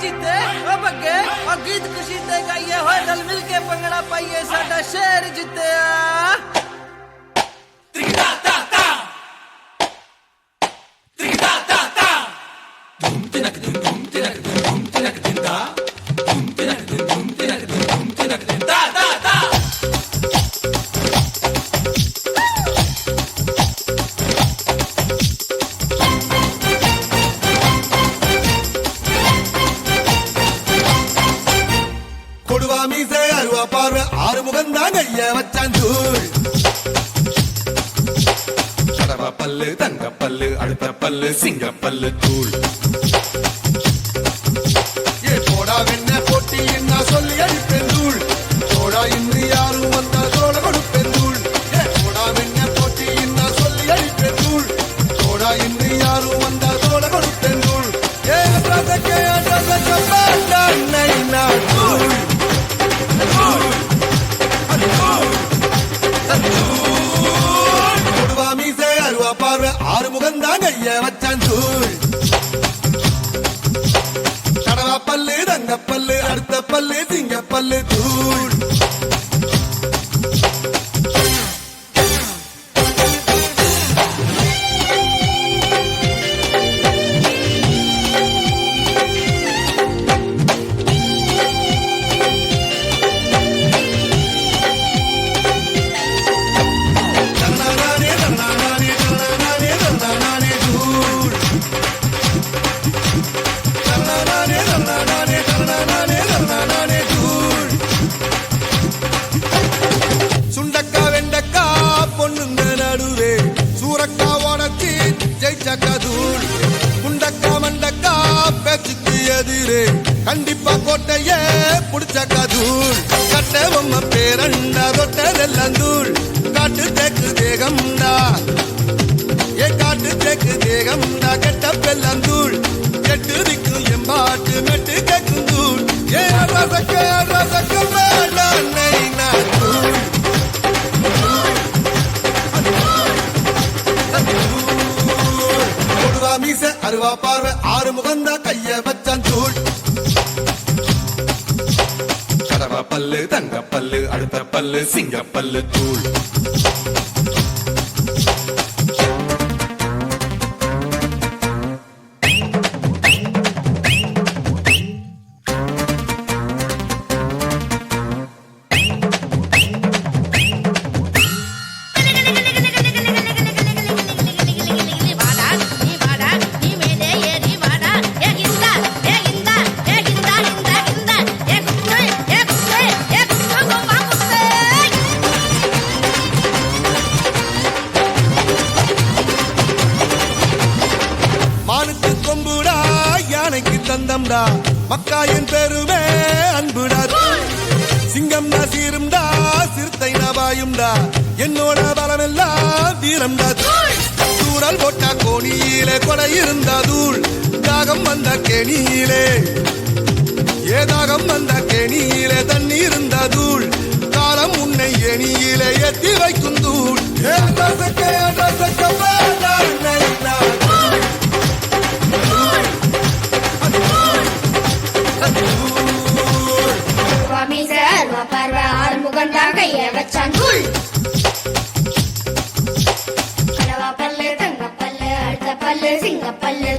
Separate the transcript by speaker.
Speaker 1: जीते ओ बग्गे और गीत खुशी ते गाइए होए दल मिल के पंगड़ा पाइए साडा शहर जितया
Speaker 2: பல்லு தங்க பல்லு அடுத்த பல்லு சிங்க பல்லு தூள் ஏ போடா வெண்ண போட்டி என்ன சொல்லி அடிப்பேன் தூள் போடா இன்று யாரும் வந்தா தோட கொடுப்பேன் தூள் ஏ போடா வெண்ண போட்டி என்ன சொல்லி அடிப்பேன் தூள் போடா இன்று யாரும் வந்தா தோட கொடுப்பேன் தூள் ஏ பிரதக்கே அடக்க பாண்டா நைனா தூள் ஆறு முகந்தான் ஐய வச்சான் தூள் கடவா பல்லு தங்க பல்லு அடுத்த பல்லு சிங்க பல்லு தூள் கண்டிப்பா கோட்டையே புடிச்ச கதூள் கட்டவம்ம பேரண்டா தொட்டதெல்லாம் தூள் காட்டு தேக்கு தேகம்டா ஏ காட்டு தேக்கு தேகம்டா கெட்ட பெல்லாம் தூள் கெட்டு திக்கும் எம்பாட்டு மெட்டு கேக்கும் தூள் ஏ ரசக்க மேடா நைனா தூள் கொடுவா மீச அருவா பார்வை ஆறு முகந்தா கைய வச்சான் தூள் பல்லு தங்க பல்லு அடுத்த பல்லு சிங்க பல்லு தூள் தந்தம்டா மக்காயின் பெருமே அன்புடா சிங்கம் நசீரும்டா சிறுத்தை நபாயும்டா என்னோட பலமெல்லாம் வீரம்டா தூரல் போட்டா கோணியிலே கொடை இருந்தா தூள் தாகம் வந்த கேணியிலே ஏதாகம் வந்த கேணியிலே தண்ணி இருந்தா தூள் காலம் உன்னை எணியிலே எத்தி வைக்கும் தூள்
Speaker 3: கைய வச்சான் தூள் கடவா பல்லு தங்க பல்லு அடுத்த பல்லு சிங்க பல்லு